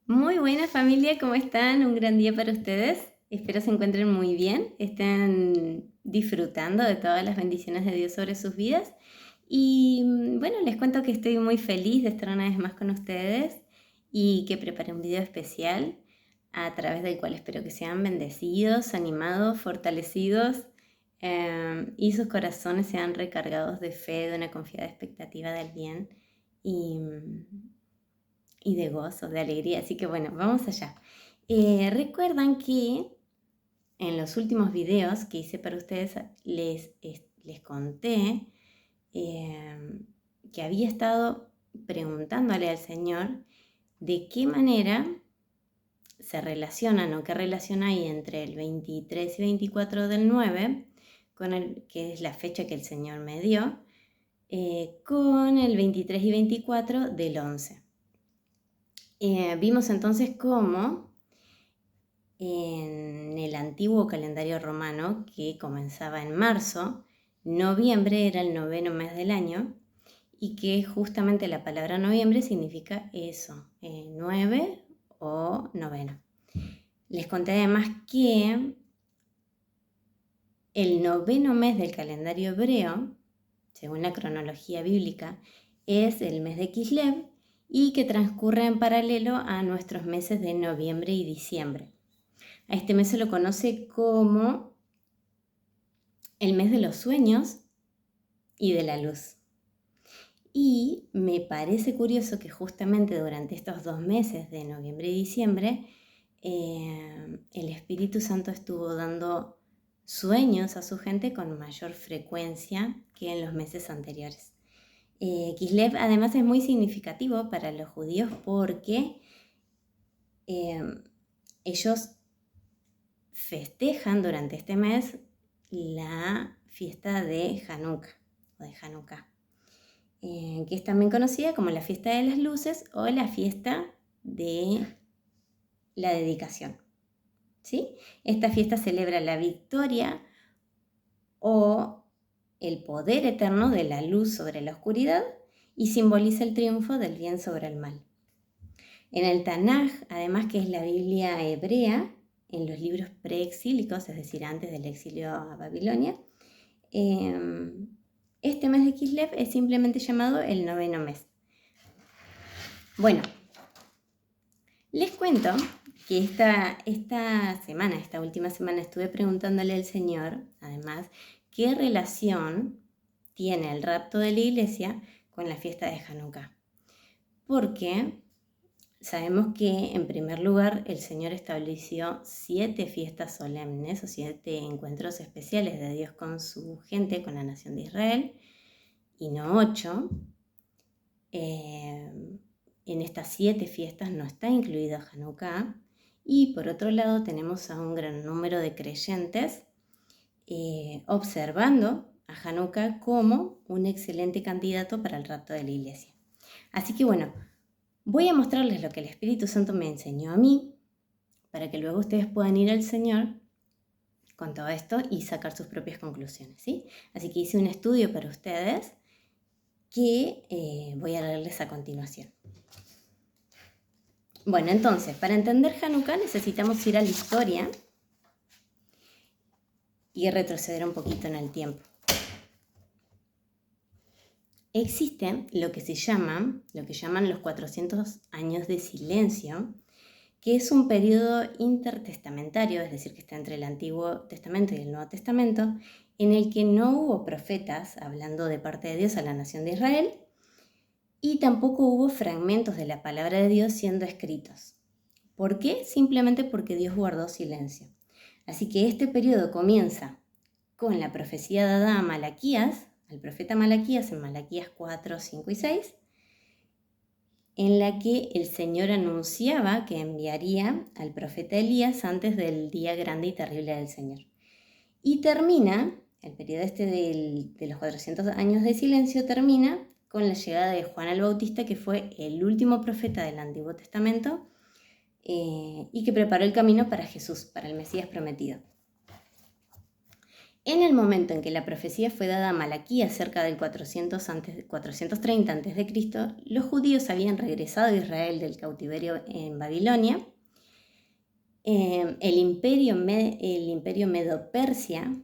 Muy buena familia, ¿cómo están? Un gran día para ustedes. Espero se encuentren muy bien, estén disfrutando de todas las bendiciones de Dios sobre sus vidas. Y bueno, les cuento que estoy muy feliz de estar una vez más con ustedes y que preparé un video especial a través del cual espero que sean bendecidos, animados, fortalecidos y sus corazones sean recargados de fe, de una confiada expectativa del bien. Y, y de gozo, de alegría. Así que bueno, vamos allá. Recuerdan que en los últimos videos que hice para ustedes les conté que había estado preguntándole al Señor de qué manera se relacionan o qué relación hay entre el 23 y 24 del 9, que es la fecha que el Señor me dio, con el 23 y 24 del 11. Vimos entonces cómo en el antiguo calendario romano, que comenzaba en marzo, noviembre era el noveno mes del año y que justamente la palabra noviembre significa eso, 9 o noveno. Les conté además que el noveno mes del calendario hebreo, según la cronología bíblica, es el mes de Kislev y que transcurre en paralelo a nuestros meses de noviembre y diciembre. A este mes se lo conoce como el mes de los sueños y de la luz. Y me parece curioso que justamente durante estos 2 meses de noviembre y diciembre, el Espíritu Santo estuvo dando sueños a su gente con mayor frecuencia que en los meses anteriores. Kislev además es muy significativo para los judíos porque ellos festejan durante este mes la fiesta de Hanukkah, o de Hanukkah, que es también conocida como la fiesta de las luces o la fiesta de la dedicación. ¿Sí? Esta fiesta celebra la victoria o el poder eterno de la luz sobre la oscuridad y simboliza el triunfo del bien sobre el mal. En el Tanaj, además, que es la Biblia hebrea, en los libros preexílicos, es decir, antes del exilio a Babilonia, este mes de Kislev es simplemente llamado el noveno mes. Bueno, les cuento que esta última semana estuve preguntándole al Señor, además, qué relación tiene el rapto de la iglesia con la fiesta de Hanukkah. Porque sabemos que, en primer lugar, el Señor estableció 7 fiestas solemnes o 7 encuentros especiales de Dios con su gente, con la nación de Israel, y no 8. En estas 7 fiestas no está incluido Hanukkah. Y por otro lado tenemos a un gran número de creyentes observando a Hanukkah como un excelente candidato para el rapto de la iglesia. Así que bueno, voy a mostrarles lo que el Espíritu Santo me enseñó a mí, para que luego ustedes puedan ir al Señor con todo esto y sacar sus propias conclusiones, ¿sí? Así que hice un estudio para ustedes que voy a leerles a continuación. Bueno, entonces, para entender Hanukkah necesitamos ir a la historia y retroceder un poquito en el tiempo. Existen lo que llaman los 400 años de silencio, que es un periodo intertestamentario, es decir, que está entre el Antiguo Testamento y el Nuevo Testamento, en el que no hubo profetas hablando de parte de Dios a la nación de Israel, y tampoco hubo fragmentos de la palabra de Dios siendo escritos. ¿Por qué? Simplemente porque Dios guardó silencio. Así que este periodo comienza con la profecía dada a Malaquías, al profeta Malaquías, en Malaquías 4, 5 y 6, en la que el Señor anunciaba que enviaría al profeta Elías antes del día grande y terrible del Señor. Y termina, el periodo de los 400 años de silencio termina con la llegada de Juan el Bautista, que fue el último profeta del Antiguo Testamento y que preparó el camino para Jesús, para el Mesías prometido. En el momento en que la profecía fue dada a Malaquías cerca del 430 a.C., los judíos habían regresado a Israel del cautiverio en Babilonia. El imperio medo-persa,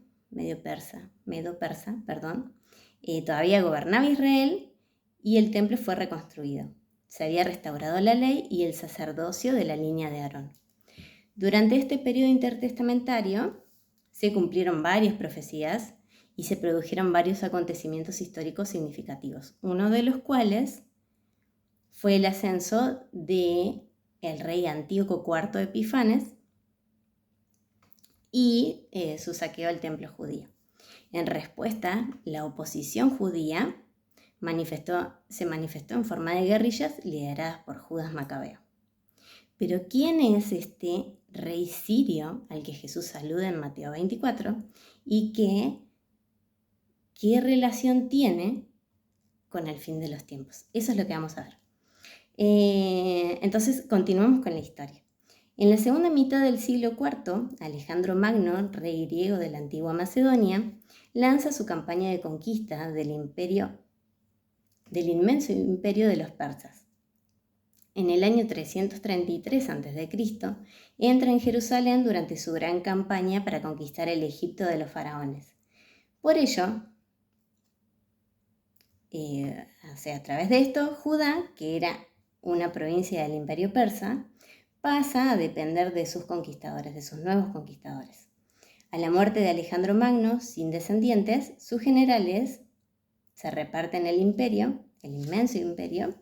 todavía gobernaba Israel y el templo fue reconstruido. Se había restaurado la ley y el sacerdocio de la línea de Aarón. Durante este periodo intertestamentario se cumplieron varias profecías y se produjeron varios acontecimientos históricos significativos, uno de los cuales fue el ascenso del rey Antíoco IV Epifanes y su saqueo al templo judío. En respuesta, la oposición judía se manifestó en forma de guerrillas lideradas por Judas Macabeo. Pero ¿quién es este rey sirio al que Jesús saluda en Mateo 24 y qué relación tiene con el fin de los tiempos? Eso es lo que vamos a ver. Entonces, continuamos con la historia. En la segunda mitad del siglo IV, Alejandro Magno, rey griego de la antigua Macedonia, lanza su campaña de conquista del inmenso imperio de los persas. En el año 333 a.C., entra en Jerusalén durante su gran campaña para conquistar el Egipto de los faraones. Por ello, a través de esto, Judá, que era una provincia del imperio persa, pasa a depender de sus conquistadores, de sus nuevos conquistadores. A la muerte de Alejandro Magno, sin descendientes, sus generales se reparten el imperio, el inmenso imperio,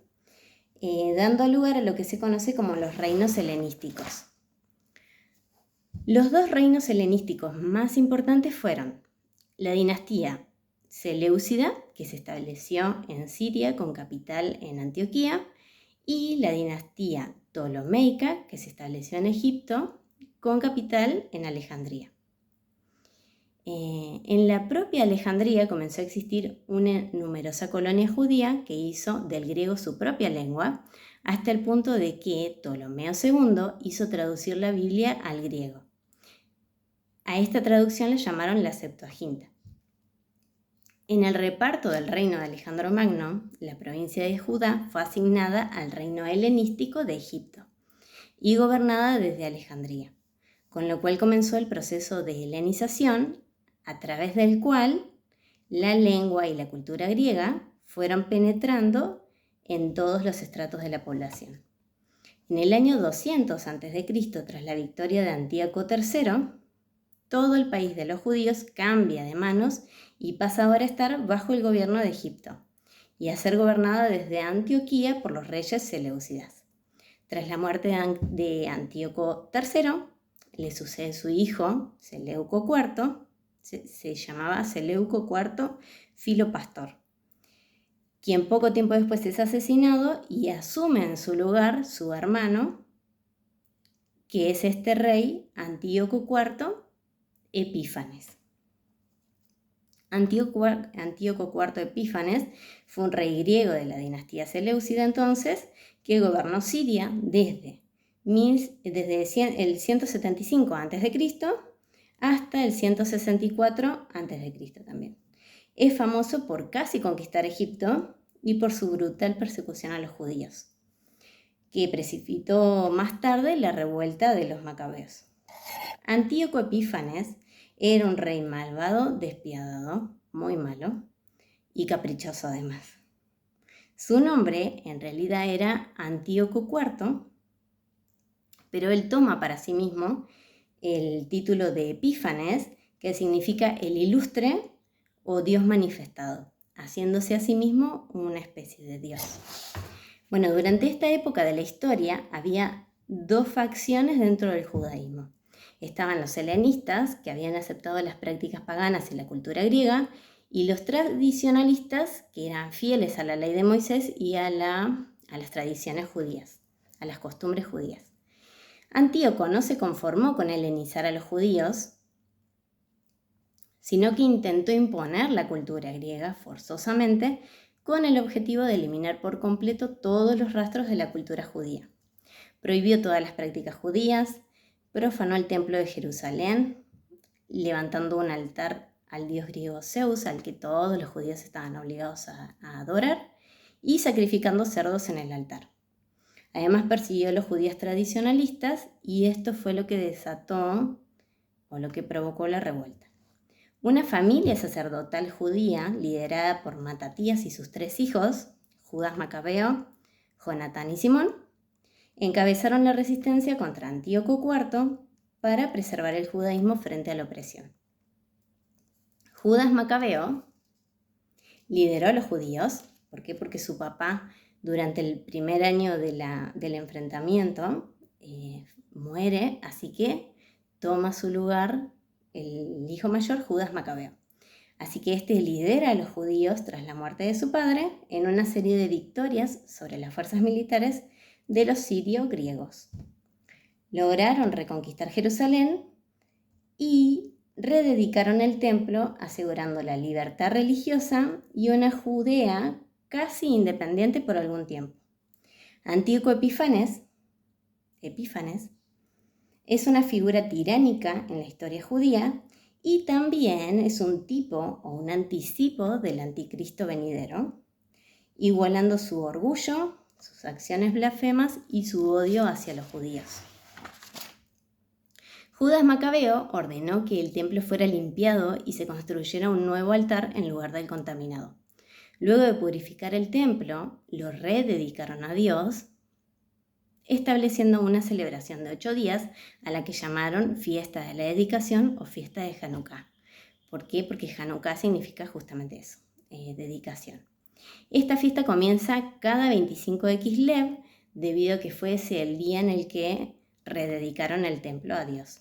dando lugar a lo que se conoce como los reinos helenísticos. Los dos reinos helenísticos más importantes fueron la dinastía Seleucida, que se estableció en Siria con capital en Antioquía, y la dinastía Ptolomeica, que se estableció en Egipto con capital en Alejandría. En la propia Alejandría comenzó a existir una numerosa colonia judía que hizo del griego su propia lengua, hasta el punto de que Ptolomeo II hizo traducir la Biblia al griego. A esta traducción le llamaron la Septuaginta. En el reparto del reino de Alejandro Magno, la provincia de Judá fue asignada al reino helenístico de Egipto y gobernada desde Alejandría, con lo cual comenzó el proceso de helenización, a través del cual la lengua y la cultura griega fueron penetrando en todos los estratos de la población. En el año 200 a.C., tras la victoria de Antíoco III, todo el país de los judíos cambia de manos y pasa ahora a estar bajo el gobierno de Egipto y a ser gobernada desde Antioquía por los reyes seleucidas. Tras la muerte de Antíoco III, le sucede su hijo, Seleuco IV, se llamaba Seleuco IV Filopastor, quien poco tiempo después es asesinado y asume en su lugar su hermano, que es este rey Antíoco IV Epífanes. Antíoco IV Epífanes fue un rey griego de la dinastía Seleucida entonces, que gobernó Siria desde el 175 a.C. hasta el 164 a.C. también. Es famoso por casi conquistar Egipto y por su brutal persecución a los judíos, que precipitó más tarde la revuelta de los macabeos. Antíoco Epífanes era un rey malvado, despiadado, muy malo y caprichoso además. Su nombre en realidad era Antíoco IV, pero él toma para sí mismo el título de Epífanes, que significa el ilustre o Dios manifestado, haciéndose a sí mismo una especie de Dios. Bueno, durante esta época de la historia había dos facciones dentro del judaísmo. Estaban los helenistas, que habían aceptado las prácticas paganas y la cultura griega, y los tradicionalistas, que eran fieles a la ley de Moisés y a las tradiciones judías, a las costumbres judías. Antíoco no se conformó con helenizar a los judíos, sino que intentó imponer la cultura griega forzosamente con el objetivo de eliminar por completo todos los rastros de la cultura judía. Prohibió todas las prácticas judías, profanó el templo de Jerusalén, levantando un altar al dios griego Zeus, al que todos los judíos estaban obligados a adorar, y sacrificando cerdos en el altar. Además persiguió a los judíos tradicionalistas y esto fue lo que desató o lo que provocó la revuelta. Una familia sacerdotal judía liderada por Matatías y sus 3 hijos, Judas Macabeo, Jonatán y Simón, encabezaron la resistencia contra Antíoco IV para preservar el judaísmo frente a la opresión. Judas Macabeo lideró a los judíos. ¿Por qué? Porque su papá, durante el primer año del enfrentamiento, muere, así que toma su lugar el hijo mayor, Judas Macabeo. Así que este lidera a los judíos tras la muerte de su padre en una serie de victorias sobre las fuerzas militares de los sirio-griegos. Lograron reconquistar Jerusalén y rededicaron el templo, asegurando la libertad religiosa y una Judea casi independiente por algún tiempo. Antíoco Epífanes es una figura tiránica en la historia judía y también es un tipo o un anticipo del anticristo venidero, igualando su orgullo, sus acciones blasfemas y su odio hacia los judíos. Judas Macabeo ordenó que el templo fuera limpiado y se construyera un nuevo altar en lugar del contaminado. Luego de purificar el templo, lo rededicaron a Dios, estableciendo una celebración de 8 días a la que llamaron Fiesta de la Dedicación o Fiesta de Hanukkah. ¿Por qué? Porque Hanukkah significa justamente eso, dedicación. Esta fiesta comienza cada 25 de Kislev, debido a que fue ese el día en el que rededicaron el templo a Dios.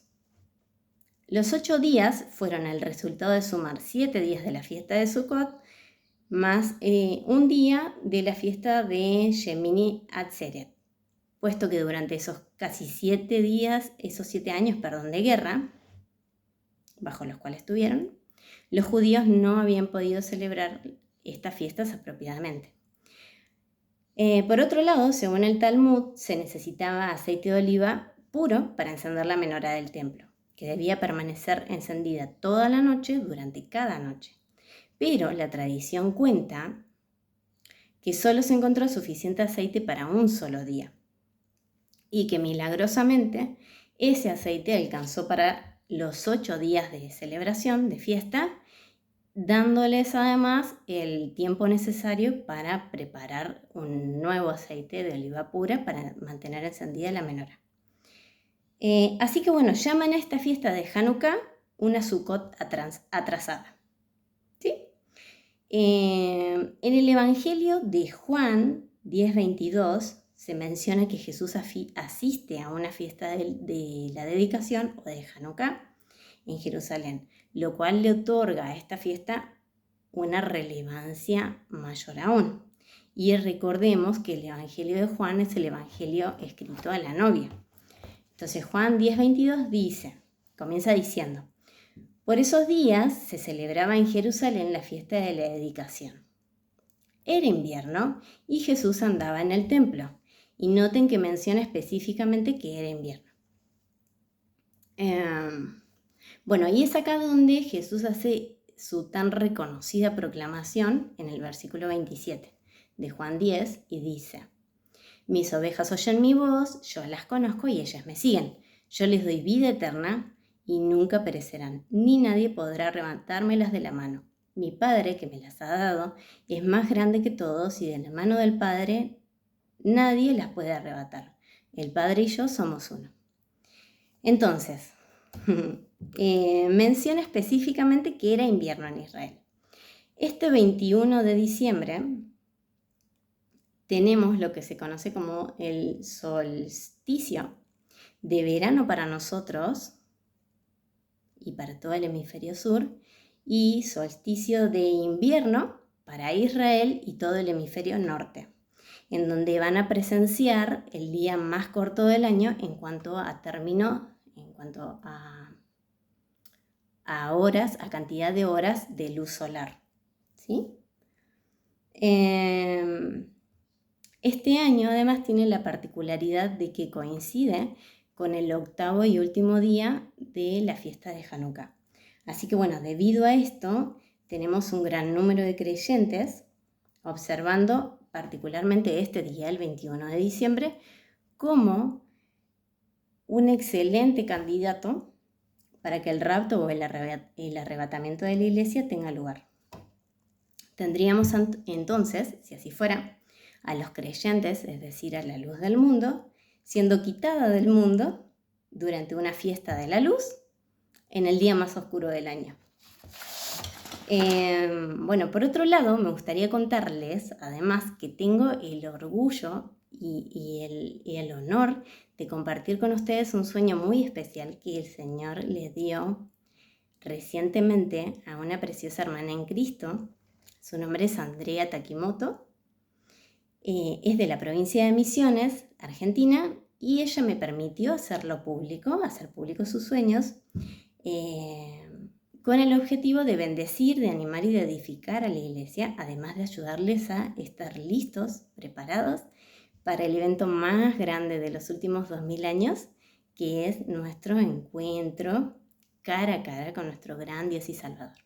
Los 8 días fueron el resultado de sumar 7 días de la fiesta de Sukkot, más un día de la fiesta de Shemini Atzeret, puesto que durante esos casi 7 días, esos 7 años, de guerra, bajo los cuales estuvieron, los judíos no habían podido celebrar estas fiestas apropiadamente. Por otro lado, según el Talmud, se necesitaba aceite de oliva puro para encender la menorá del templo, que debía permanecer encendida toda la noche durante cada noche. Pero la tradición cuenta que solo se encontró suficiente aceite para un solo día y que milagrosamente ese aceite alcanzó para los 8 días de celebración, de fiesta, dándoles además el tiempo necesario para preparar un nuevo aceite de oliva pura para mantener encendida la menorá. Así que bueno, llaman a esta fiesta de Hanukkah una Sukkot atrasada. ¿Sí? En el Evangelio de Juan 10:22 se menciona que Jesús asiste a una fiesta de la dedicación o de Hanukkah en Jerusalén, lo cual le otorga a esta fiesta una relevancia mayor aún. Y recordemos que el Evangelio de Juan es el Evangelio escrito a la novia. Entonces Juan 10:22 comienza diciendo: por esos días se celebraba en Jerusalén la fiesta de la dedicación. Era invierno y Jesús andaba en el templo. Y noten que menciona específicamente que era invierno. Bueno, y es acá donde Jesús hace su tan reconocida proclamación en el versículo 27 de Juan 10 y dice: mis ovejas oyen mi voz, yo las conozco y ellas me siguen. Yo les doy vida eterna y nunca perecerán, ni nadie podrá arrebatármelas de la mano. Mi Padre, que me las ha dado, es más grande que todos y de la mano del Padre nadie las puede arrebatar. El Padre y yo somos uno. Entonces, menciona específicamente que era invierno en Israel. Este 21 de diciembre tenemos lo que se conoce como el solsticio de verano para nosotros y para todo el hemisferio sur, y solsticio de invierno para Israel y todo el hemisferio norte, en donde van a presenciar el día más corto del año en cuanto a término, en cuanto a horas, a cantidad de horas de luz solar. ¿Sí? Este año además tiene la particularidad de que coincide con el 8º y último día de la fiesta de Hanukkah. Así que bueno, debido a esto, tenemos un gran número de creyentes observando particularmente este día, el 21 de diciembre, como un excelente candidato para que el rapto o el arrebatamiento de la iglesia tenga lugar. Tendríamos entonces, si así fuera, a los creyentes, es decir, a la luz del mundo, siendo quitada del mundo durante una fiesta de la luz en el día más oscuro del año. Bueno, por otro lado, me gustaría contarles, además, que tengo el orgullo y el honor de compartir con ustedes un sueño muy especial que el Señor les dio recientemente a una preciosa hermana en Cristo. Su nombre es Andrea Takimoto. Es de la provincia de Misiones, Argentina, y ella me permitió hacer público sus sueños, con el objetivo de bendecir, de animar y de edificar a la iglesia, además de ayudarles a estar listos, preparados para el evento más grande de los últimos 2000 años, que es nuestro encuentro cara a cara con nuestro gran Dios y Salvador.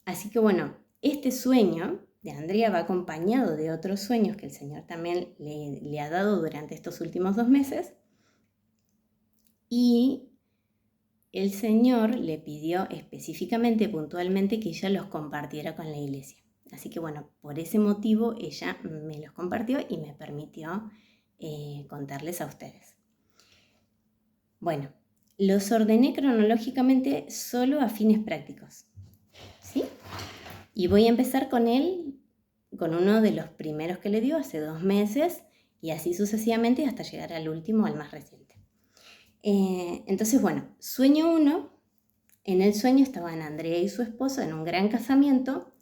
Así que bueno, este sueño de Andrea va acompañado de otros sueños que el Señor también le ha dado durante estos últimos 2 meses, y el Señor le pidió específicamente, puntualmente, que ella los compartiera con la iglesia. Así que bueno, por ese motivo ella me los compartió y me permitió contarles a ustedes. Bueno, los ordené cronológicamente solo a fines prácticos, ¿sí? Y voy a empezar con uno de los primeros que le dio hace 2 meses, y así sucesivamente hasta llegar al último, al más reciente. Entonces, bueno, sueño 1, en el sueño estaban Andrea y su esposo en un gran casamiento,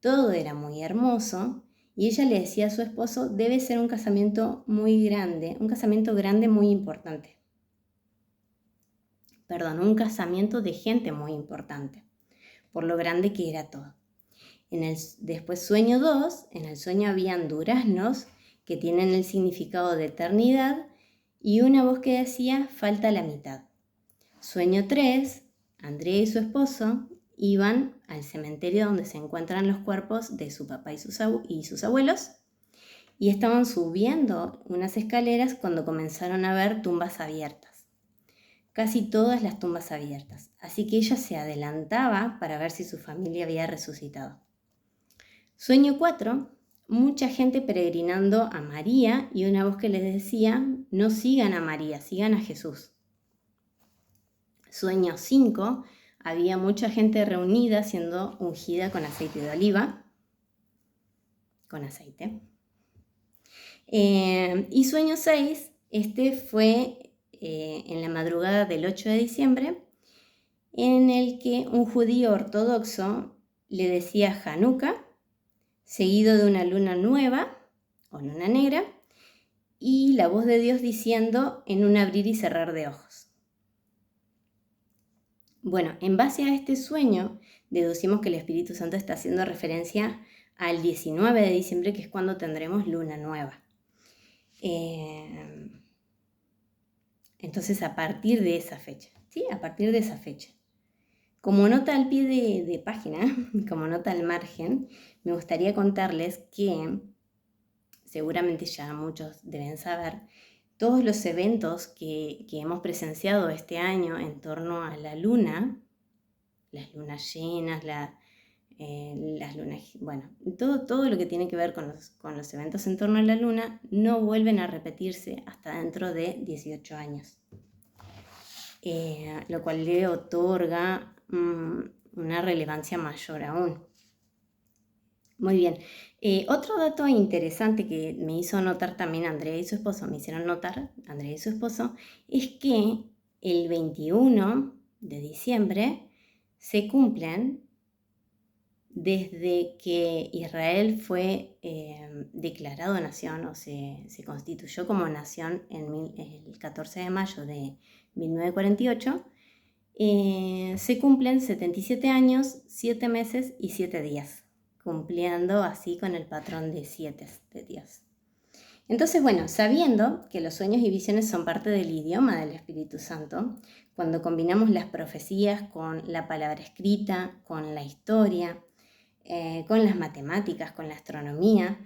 todo era muy hermoso, y ella le decía a su esposo, debe ser un casamiento muy grande, un casamiento grande muy importante. Perdón, un casamiento de gente muy importante, por lo grande que era todo. Después sueño 2, en el sueño habían duraznos que tienen el significado de eternidad, y una voz que decía, falta la mitad. Sueño 3, Andrea y su esposo iban al cementerio donde se encuentran los cuerpos de su papá y sus abuelos, y estaban subiendo unas escaleras cuando comenzaron a ver tumbas abiertas. Casi todas las tumbas abiertas, así que ella se adelantaba para ver si su familia había resucitado. Sueño 4, mucha gente peregrinando a María y una voz que les decía, no sigan a María, sigan a Jesús. Sueño 5, había mucha gente reunida siendo ungida con aceite de oliva, con aceite. Y sueño 6, este fue en la madrugada del 8 de diciembre, en el que un judío ortodoxo le decía Hanukkah, seguido de una luna nueva o luna negra, y la voz de Dios diciendo en un abrir y cerrar de ojos. Bueno, en base a este sueño, deducimos que el Espíritu Santo está haciendo referencia al 19 de diciembre, que es cuando tendremos luna nueva. Entonces, a partir de esa fecha, ¿sí? A partir de esa fecha. Como nota al pie de página, como nota al margen, me gustaría contarles que, seguramente ya muchos deben saber, todos los eventos que hemos presenciado este año en torno a la luna, las lunas llenas, las lunas, bueno, todo lo que tiene que ver con los eventos en torno a la luna, no vuelven a repetirse hasta dentro de 18 años. Lo cual le otorga una relevancia mayor aún. Muy bien. Otro dato interesante que me hizo notar también Andrea y su esposo, es que el 21 de diciembre se cumplen desde que Israel fue declarado nación o se constituyó como nación el 14 de mayo de 1948, se cumplen 77 años, 7 meses y 7 días, cumpliendo así con el patrón de 7 de Dios. Entonces, bueno, sabiendo que los sueños y visiones son parte del idioma del Espíritu Santo, Cuando combinamos las profecías con la palabra escrita, con la historia, con las matemáticas, con la astronomía,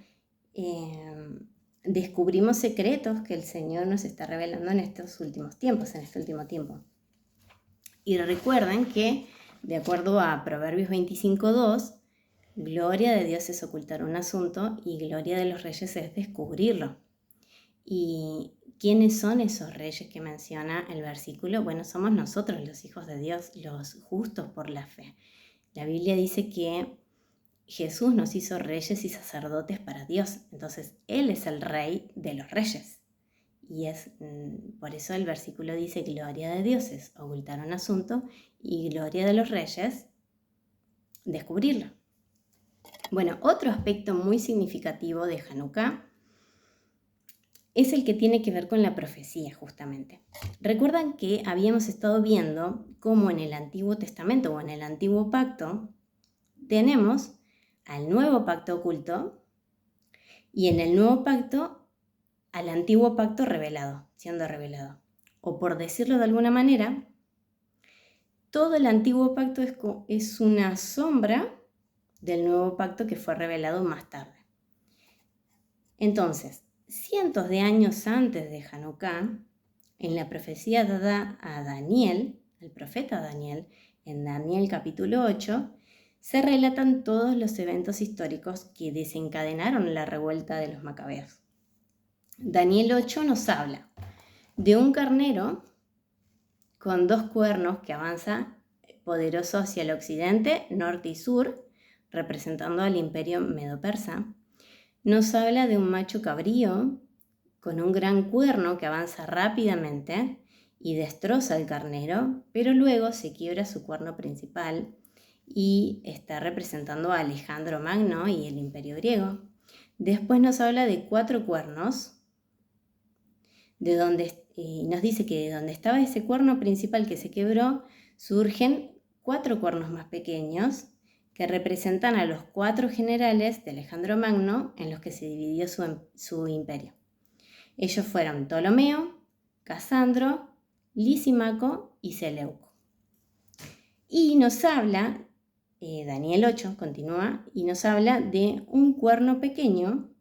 descubrimos secretos que el Señor nos está revelando en estos últimos tiempos, en este último tiempo. Y recuerden que, de acuerdo a Proverbios 25:2, gloria de Dios es ocultar un asunto y gloria de los reyes es descubrirlo. ¿Y quiénes son esos reyes que menciona el versículo? Bueno, somos nosotros, los hijos de Dios, los justos por la fe. La Biblia dice que Jesús nos hizo reyes y sacerdotes para Dios. Entonces, Él es el rey de los reyes. Y por eso el versículo dice, gloria de Dios es ocultar un asunto y gloria de los reyes, descubrirlo. Bueno, otro aspecto muy significativo de Hanukkah es el que tiene que ver con la profecía, justamente. Recuerdan que habíamos estado viendo cómo en el Antiguo Testamento o en el Antiguo Pacto tenemos al Nuevo Pacto oculto y en el Nuevo Pacto al Antiguo Pacto revelado, siendo revelado. O por decirlo de alguna manera, todo el Antiguo Pacto es una sombra del Nuevo Pacto que fue revelado más tarde. Entonces, cientos de años antes de Hanukkah, en la profecía dada a Daniel, el profeta Daniel, en Daniel capítulo 8, se relatan todos los eventos históricos que desencadenaron la revuelta de los macabeos. Daniel 8 nos habla de un carnero con 2 cuernos que avanza poderoso hacia el occidente, norte y sur, representando al imperio medo-persa. Nos habla de un macho cabrío con un gran cuerno que avanza rápidamente y destroza al carnero, pero luego se quiebra su cuerno principal y está representando a Alejandro Magno y el imperio griego. Después nos habla de 4 cuernos, nos dice que de donde estaba ese cuerno principal que se quebró, surgen 4 cuernos más pequeños que representan a los 4 generales de Alejandro Magno en los que se dividió su imperio. Ellos fueron Ptolomeo, Casandro, Lisímaco y Seleuco. Y nos habla, Daniel 8 continúa, y nos habla de un cuerno pequeño,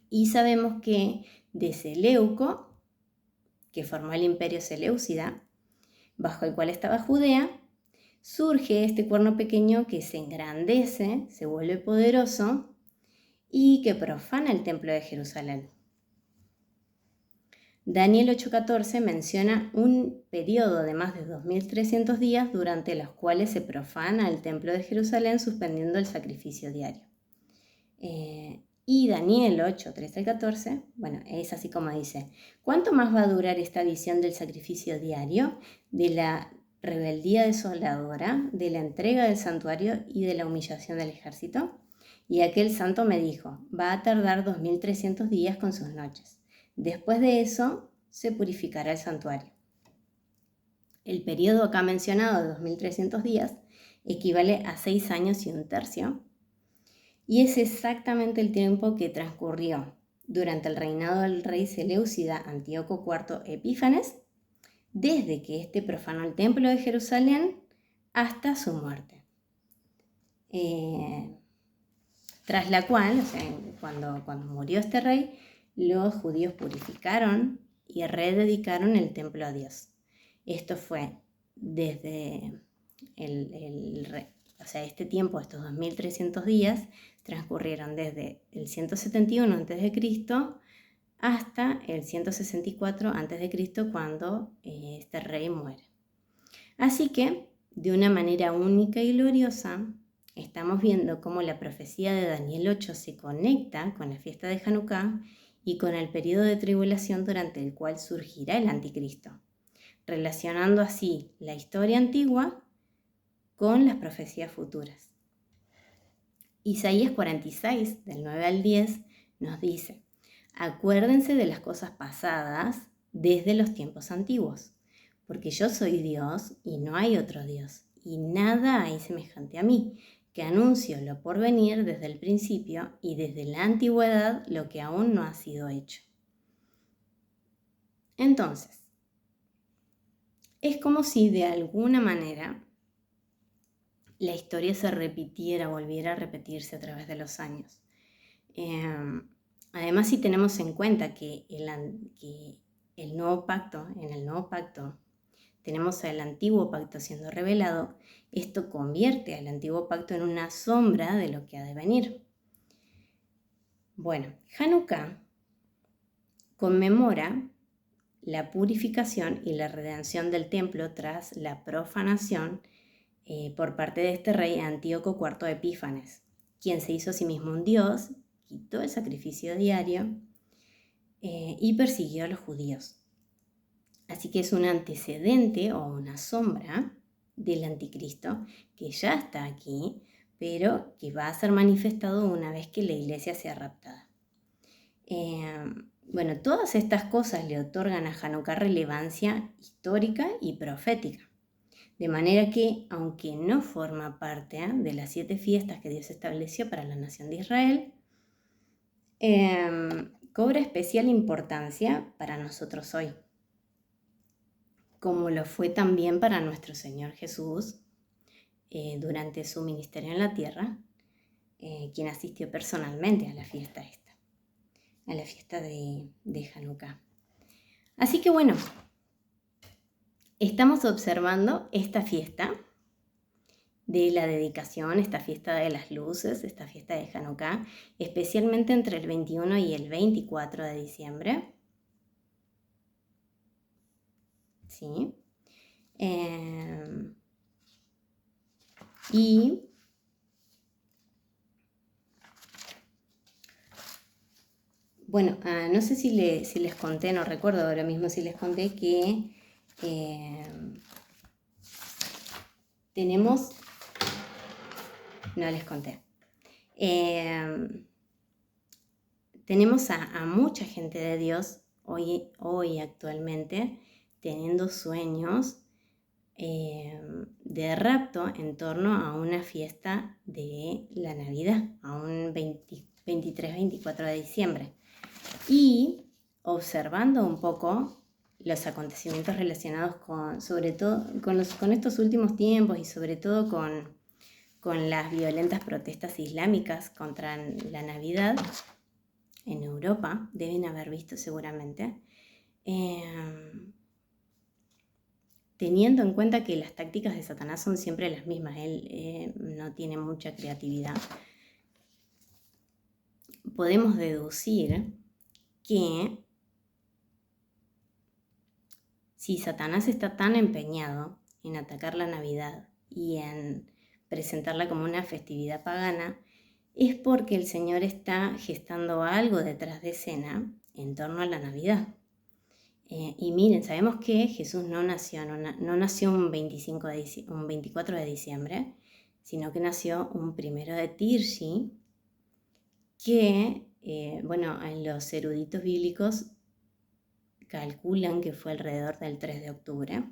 y sabemos que de Seleuco, que formó el imperio seleucida, bajo el cual estaba Judea, surge este cuerno pequeño que se engrandece, se vuelve poderoso y que profana el templo de Jerusalén. Daniel 8:14 menciona un periodo de más de 2300 días durante los cuales se profana el templo de Jerusalén suspendiendo el sacrificio diario. Y Daniel 8, 13 al 14, bueno, es así como dice: ¿cuánto más va a durar esta visión del sacrificio diario, de la rebeldía desoladora, de la entrega del santuario y de la humillación del ejército? Y aquel santo me dijo: va a tardar 2300 días con sus noches. Después de eso se purificará el santuario. El periodo acá mencionado de 2300 días equivale a 6 años y un tercio. Y es exactamente el tiempo que transcurrió durante el reinado del rey seleucida Antíoco IV Epífanes, desde que éste profanó el templo de Jerusalén hasta su muerte. Tras la cual, o sea, cuando murió este rey, los judíos purificaron y rededicaron el templo a Dios. Esto fue desde este tiempo, estos 2300 días, transcurrieron desde el 171 a.C. hasta el 164 a.C., cuando este rey muere. Así que, de una manera única y gloriosa, estamos viendo cómo la profecía de Daniel 8 se conecta con la fiesta de Hanukkah y con el periodo de tribulación durante el cual surgirá el anticristo, relacionando así la historia antigua con las profecías futuras. Isaías 46, del 9 al 10, nos dice: acuérdense de las cosas pasadas desde los tiempos antiguos, porque yo soy Dios y no hay otro Dios, y nada hay semejante a mí, que anuncio lo por venir desde el principio y desde la antigüedad lo que aún no ha sido hecho. Entonces, es como si de alguna manera la historia se repitiera, volviera a repetirse a través de los años. Además, si tenemos en cuenta que en el nuevo pacto tenemos al antiguo pacto siendo revelado, esto convierte al antiguo pacto en una sombra de lo que ha de venir. Bueno, Hanukkah conmemora la purificación y la redención del templo tras la profanación por parte de este rey Antíoco IV Epífanes, quien se hizo a sí mismo un dios, quitó el sacrificio diario y persiguió a los judíos. Así que es un antecedente o una sombra del anticristo que ya está aquí, pero que va a ser manifestado una vez que la iglesia sea raptada. Bueno, todas estas cosas le otorgan a Hanukkah relevancia histórica y profética. De manera que, aunque no forma parte de las 7 fiestas que Dios estableció para la nación de Israel, cobra especial importancia para nosotros hoy, como lo fue también para nuestro Señor Jesús durante su ministerio en la tierra, quien asistió personalmente a la fiesta esta, a la fiesta de Hanukkah. Así que bueno, estamos observando esta fiesta de la dedicación, esta fiesta de las luces, esta fiesta de Hanukkah, especialmente entre el 21 y el 24 de diciembre. ¿Sí? Y bueno, no sé si les conté, no recuerdo ahora mismo si les conté que tenemos... No les conté. Tenemos a mucha gente de Dios hoy actualmente teniendo sueños de rapto en torno a una fiesta de la Navidad, a un 23-24 de diciembre. Y observando un poco los acontecimientos relacionados sobre todo con estos últimos tiempos y sobre todo con las violentas protestas islámicas contra la Navidad en Europa, deben haber visto seguramente, teniendo en cuenta que las tácticas de Satanás son siempre las mismas, él no tiene mucha creatividad, podemos deducir que si Satanás está tan empeñado en atacar la Navidad y en presentarla como una festividad pagana, es porque el Señor está gestando algo detrás de escena en torno a la Navidad. Y miren, sabemos que Jesús no nació un 24 de diciembre, sino que nació un 1 de Tirshi, que, los eruditos bíblicos calculan que fue alrededor del 3 de octubre.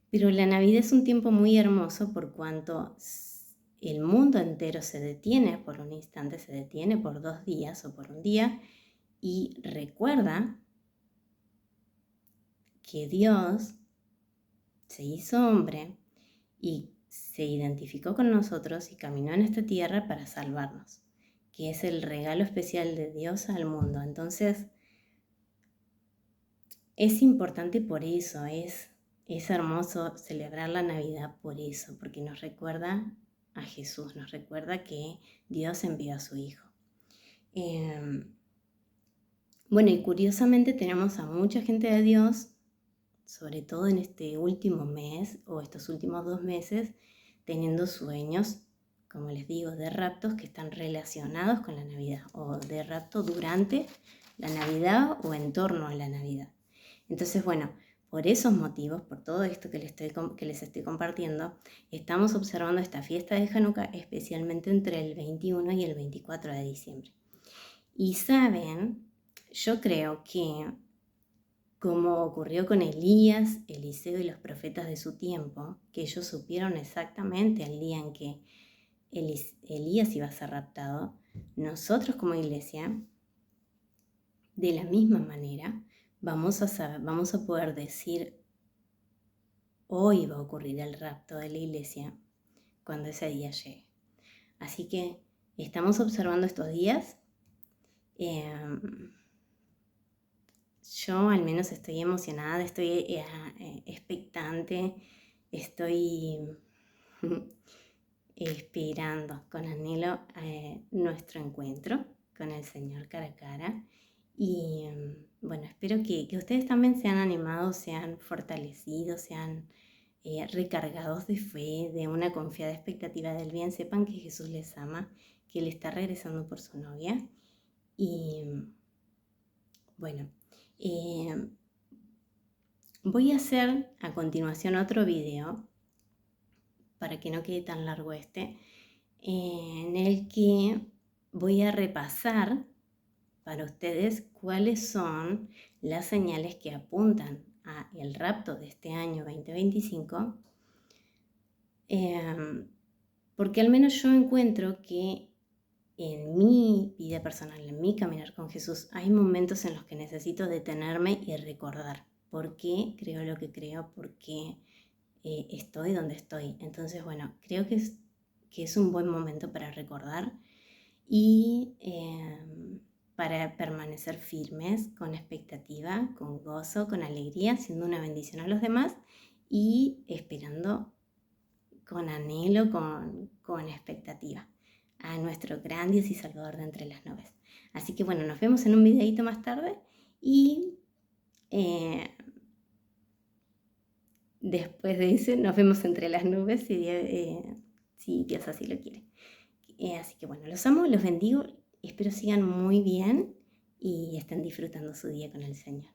Pero la Navidad es un tiempo muy hermoso por cuanto el mundo entero se detiene por un instante, se detiene por 2 días o por un día y recuerda que Dios se hizo hombre y se identificó con nosotros y caminó en esta tierra para salvarnos, que es el regalo especial de Dios al mundo. Entonces, es importante por eso, es hermoso celebrar la Navidad por eso, porque nos recuerda a Jesús, nos recuerda que Dios envió a su Hijo. Bueno, y curiosamente tenemos a mucha gente de Dios, sobre todo en este último mes o estos últimos 2 meses, teniendo sueños, como les digo, de raptos que están relacionados con la Navidad, o de rapto durante la Navidad o en torno a la Navidad. Entonces, bueno, por esos motivos, por todo esto que les estoy compartiendo, estamos observando esta fiesta de Hanukkah especialmente entre el 21 y el 24 de diciembre. Y saben, yo creo que como ocurrió con Elías, Eliseo y los profetas de su tiempo, que ellos supieron exactamente el día en que Elías iba a ser raptado, nosotros como iglesia, de la misma manera, vamos a poder decir hoy va a ocurrir el rapto de la iglesia cuando ese día llegue. Así que estamos observando estos días. Yo al menos estoy emocionada, estoy expectante, estoy esperando con anhelo nuestro encuentro con el Señor cara a cara. Y bueno, espero que ustedes también sean animados, sean fortalecidos, sean recargados de fe, de una confiada expectativa del bien. Sepan que Jesús les ama, que Él está regresando por su novia. Y bueno, voy a hacer a continuación otro video, para que no quede tan largo en el que voy a repasar para ustedes cuáles son las señales que apuntan al rapto de este año 2025, porque al menos yo encuentro que en mi vida personal, en mi caminar con Jesús, hay momentos en los que necesito detenerme y recordar por qué creo lo que creo, por qué estoy donde estoy. Entonces, bueno, creo que es un buen momento para recordar y para permanecer firmes, con expectativa, con gozo, con alegría, siendo una bendición a los demás y esperando con anhelo, con expectativa a nuestro gran Dios y Salvador de entre las nubes. Así que bueno, nos vemos en un videito más tarde y después de eso nos vemos entre las nubes si Dios así lo quiere. Así que bueno, los amo, los bendigo, espero sigan muy bien y estén disfrutando su día con el Señor.